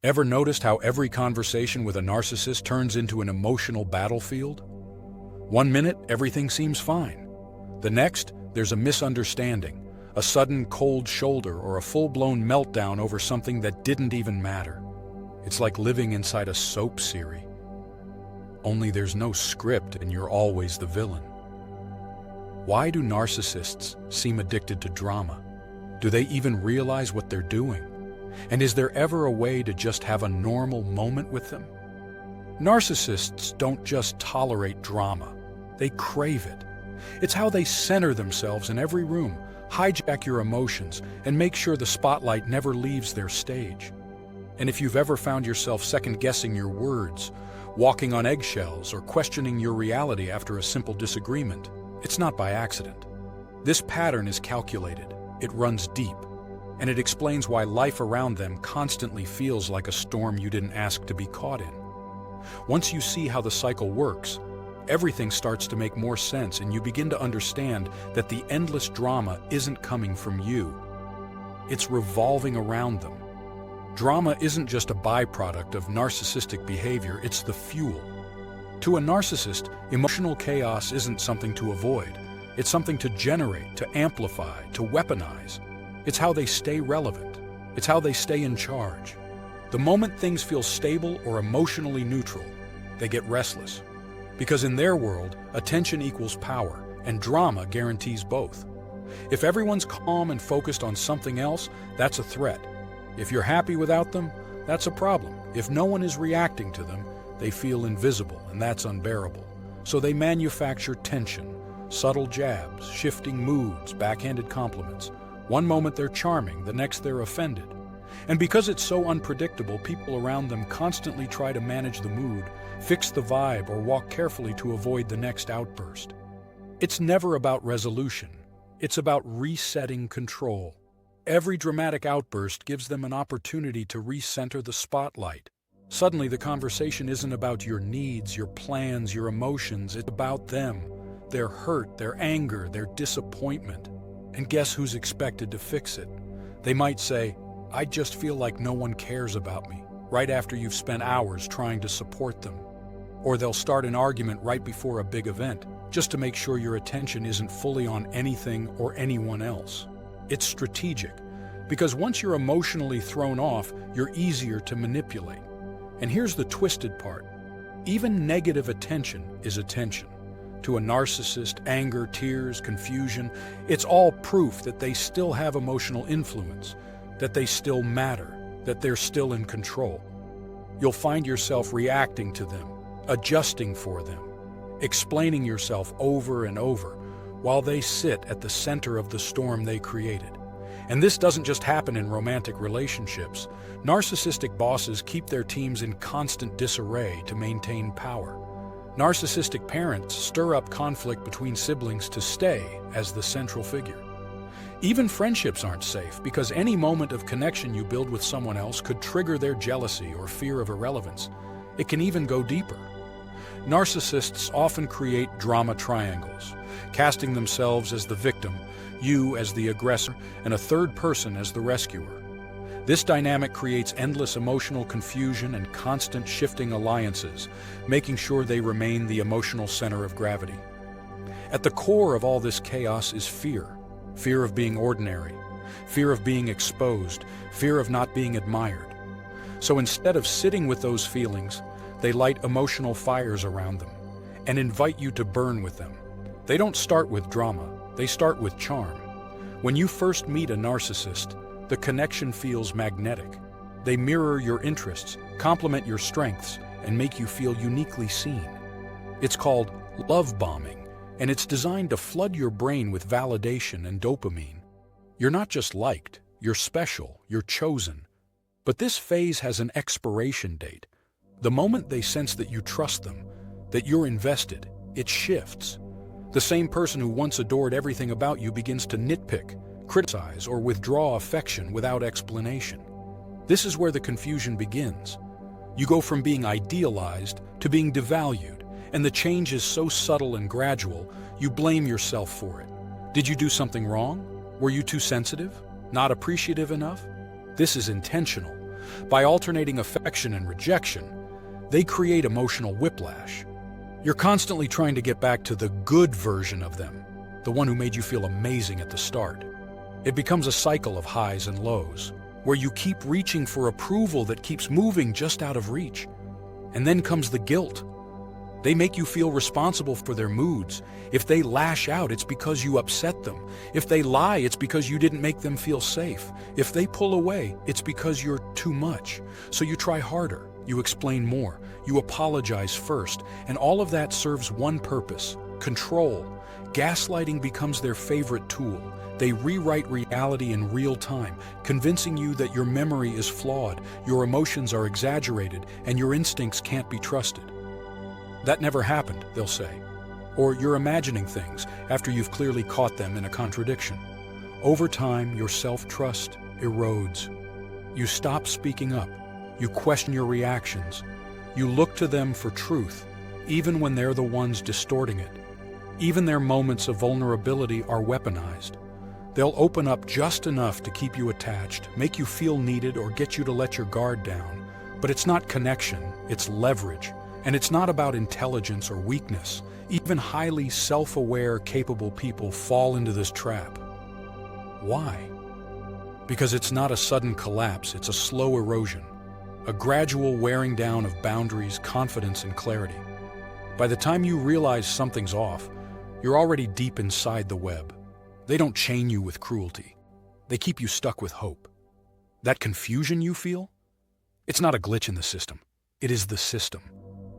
Ever noticed how every conversation with a narcissist turns into an emotional battlefield? One minute, everything seems fine. The next, there's a misunderstanding, a sudden cold shoulder, or a full-blown meltdown over something that didn't even matter. It's like living inside a soap series. Only there's no script and you're always the villain. Why do narcissists seem addicted to drama? Do they even realize what they're doing? And is there ever a way to just have a normal moment with them? Narcissists don't just tolerate drama, they crave it. It's how they center themselves in every room, hijack your emotions, and make sure the spotlight never leaves their stage. And if you've ever found yourself second-guessing your words, walking on eggshells, or questioning your reality after a simple disagreement, it's not by accident. This pattern is calculated, it runs deep, and it explains why life around them constantly feels like a storm you didn't ask to be caught in. Once you see how the cycle works, everything starts to make more sense, and you begin to understand that the endless drama isn't coming from you. It's revolving around them. Drama isn't just a byproduct of narcissistic behavior, it's the fuel. To a narcissist, emotional chaos isn't something to avoid. It's something to generate, to amplify, to weaponize. It's how they stay relevant. It's how they stay in charge. The moment things feel stable or emotionally neutral, they get restless. Because in their world, attention equals power, and drama guarantees both. If everyone's calm and focused on something else, that's a threat. If you're happy without them, that's a problem. If no one is reacting to them, they feel invisible, and that's unbearable. So they manufacture tension, subtle jabs, shifting moods, backhanded compliments. One moment they're charming, the next they're offended. And because it's so unpredictable, people around them constantly try to manage the mood, fix the vibe, or walk carefully to avoid the next outburst. It's never about resolution. It's about resetting control. Every dramatic outburst gives them an opportunity to recenter the spotlight. Suddenly, the conversation isn't about your needs, your plans, your emotions. It's about them, their hurt, their anger, their disappointment. And guess who's expected to fix it? They might say, "I just feel like no one cares about me," right after you've spent hours trying to support them. Or they'll start an argument right before a big event, just to make sure your attention isn't fully on anything or anyone else. It's strategic, because once you're emotionally thrown off, you're easier to manipulate. And here's the twisted part. Even negative attention is attention. To a narcissist, anger, tears, confusion, it's all proof that they still have emotional influence, that they still matter, that they're still in control. You'll find yourself reacting to them, adjusting for them, explaining yourself over and over, while they sit at the center of the storm they created. And this doesn't just happen in romantic relationships. Narcissistic bosses keep their teams in constant disarray to maintain power. Narcissistic parents stir up conflict between siblings to stay as the central figure. Even friendships aren't safe, because any moment of connection you build with someone else could trigger their jealousy or fear of irrelevance. It can even go deeper. Narcissists often create drama triangles, casting themselves as the victim, you as the aggressor, and a third person as the rescuer. This dynamic creates endless emotional confusion and constant shifting alliances, making sure they remain the emotional center of gravity. At the core of all this chaos is fear. Fear of being ordinary, fear of being exposed, fear of not being admired. So instead of sitting with those feelings, they light emotional fires around them and invite you to burn with them. They don't start with drama, they start with charm. When you first meet a narcissist, the connection feels magnetic. They mirror your interests, complement your strengths, and make you feel uniquely seen. It's called love bombing, and it's designed to flood your brain with validation and dopamine. You're not just liked, you're special, you're chosen. But this phase has an expiration date. The moment they sense that you trust them, that you're invested, it shifts. The same person who once adored everything about you begins to nitpick, criticize, or withdraw affection without explanation. This is where the confusion begins. You go from being idealized to being devalued, and the change is so subtle and gradual, you blame yourself for it. Did you do something wrong? Were you too sensitive? Not appreciative enough? This is intentional. By alternating affection and rejection, they create emotional whiplash. You're constantly trying to get back to the good version of them, the one who made you feel amazing at the start. It becomes a cycle of highs and lows, where you keep reaching for approval that keeps moving just out of reach. And then comes the guilt. They make you feel responsible for their moods. If they lash out, it's because you upset them. If they lie, it's because you didn't make them feel safe. If they pull away, it's because you're too much. So you try harder, you explain more, you apologize first, and all of that serves one purpose: control. Gaslighting becomes their favorite tool. They rewrite reality in real time, convincing you that your memory is flawed, your emotions are exaggerated, and your instincts can't be trusted. "That never happened," they'll say. Or you're imagining things after you've clearly caught them in a contradiction. Over time, your self-trust erodes. You stop speaking up. You question your reactions. You look to them for truth, even when they're the ones distorting it. Even their moments of vulnerability are weaponized. They'll open up just enough to keep you attached, make you feel needed, or get you to let your guard down. But it's not connection, it's leverage. And it's not about intelligence or weakness. Even highly self-aware, capable people fall into this trap. Why? Because it's not a sudden collapse, it's a slow erosion. A gradual wearing down of boundaries, confidence, and clarity. By the time you realize something's off, you're already deep inside the web. They don't chain you with cruelty. They keep you stuck with hope. That confusion you feel? It's not a glitch in the system. It is the system.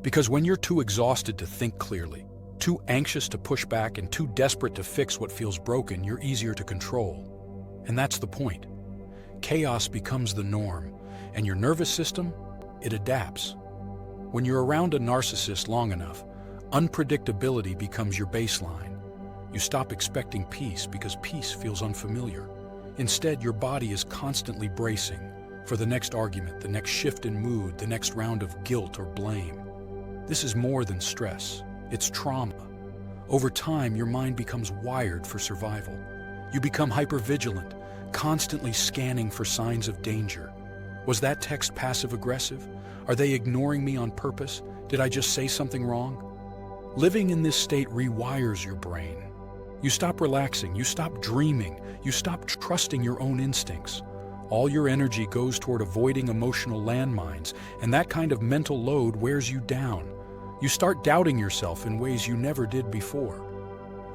Because when you're too exhausted to think clearly, too anxious to push back, and too desperate to fix what feels broken, you're easier to control. And that's the point. Chaos becomes the norm, and your nervous system, it adapts. When you're around a narcissist long enough, unpredictability becomes your baseline. You stop expecting peace because peace feels unfamiliar. Instead, your body is constantly bracing for the next argument, the next shift in mood, the next round of guilt or blame. This is more than stress. It's trauma. Over time, your mind becomes wired for survival. You become hypervigilant, constantly scanning for signs of danger. Was that text passive-aggressive? Are they ignoring me on purpose? Did I just say something wrong? Living in this state rewires your brain. You stop relaxing, you stop dreaming, you stop trusting your own instincts. All your energy goes toward avoiding emotional landmines, and that kind of mental load wears you down. You start doubting yourself in ways you never did before.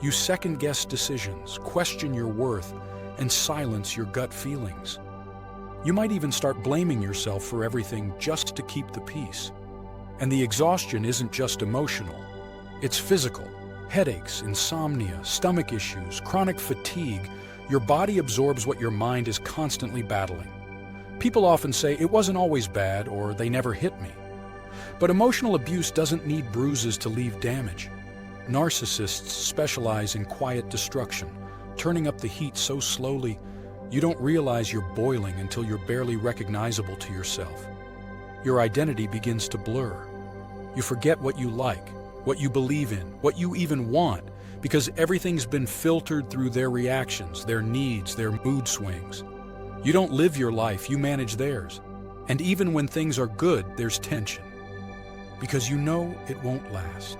You second-guess decisions, question your worth, and silence your gut feelings. You might even start blaming yourself for everything just to keep the peace. And the exhaustion isn't just emotional. It's physical. Headaches, insomnia, stomach issues, chronic fatigue. Your body absorbs what your mind is constantly battling. People often say, "It wasn't always bad," or "They never hit me." But emotional abuse doesn't need bruises to leave damage. Narcissists specialize in quiet destruction, turning up the heat so slowly you don't realize you're boiling until you're barely recognizable to yourself. Your identity begins to blur. You forget what you like, what you believe in, what you even want, because everything's been filtered through their reactions, their needs, their mood swings. You don't live your life, you manage theirs. And even when things are good, there's tension. Because you know it won't last.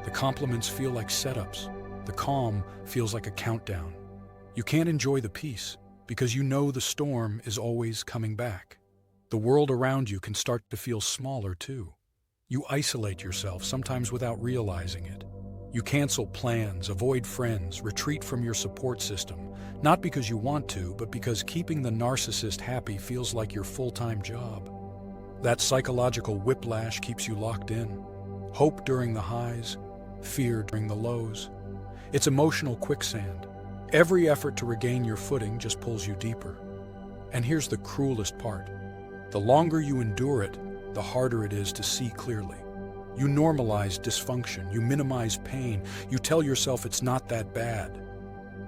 The compliments feel like setups. The calm feels like a countdown. You can't enjoy the peace because you know the storm is always coming back. The world around you can start to feel smaller too. You isolate yourself, sometimes without realizing it. You cancel plans, avoid friends, retreat from your support system, not because you want to, but because keeping the narcissist happy feels like your full-time job. That psychological whiplash keeps you locked in. Hope during the highs, fear during the lows. It's emotional quicksand. Every effort to regain your footing just pulls you deeper. And here's the cruelest part. The longer you endure it, the harder it is to see clearly. You normalize dysfunction, you minimize pain, you tell yourself it's not that bad.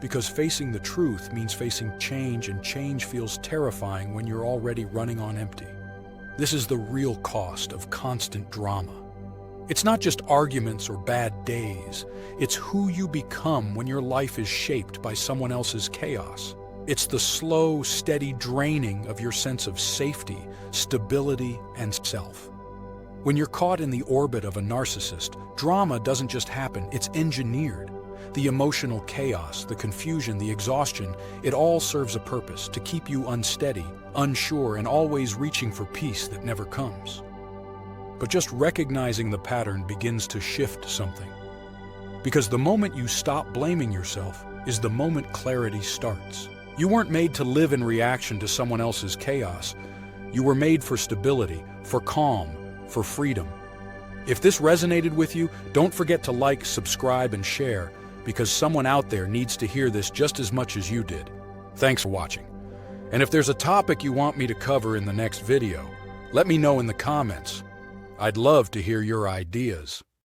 Because facing the truth means facing change, and change feels terrifying when you're already running on empty. This is the real cost of constant drama. It's not just arguments or bad days. It's who you become when your life is shaped by someone else's chaos. It's the slow, steady draining of your sense of safety, stability, and self. When you're caught in the orbit of a narcissist, drama doesn't just happen, it's engineered. The emotional chaos, the confusion, the exhaustion, it all serves a purpose to keep you unsteady, unsure, and always reaching for peace that never comes. But just recognizing the pattern begins to shift something. Because the moment you stop blaming yourself is the moment clarity starts. You weren't made to live in reaction to someone else's chaos. You were made for stability, for calm, for freedom. If this resonated with you, don't forget to like, subscribe, and share, because someone out there needs to hear this just as much as you did. Thanks for watching. And if there's a topic you want me to cover in the next video, let me know in the comments. I'd love to hear your ideas.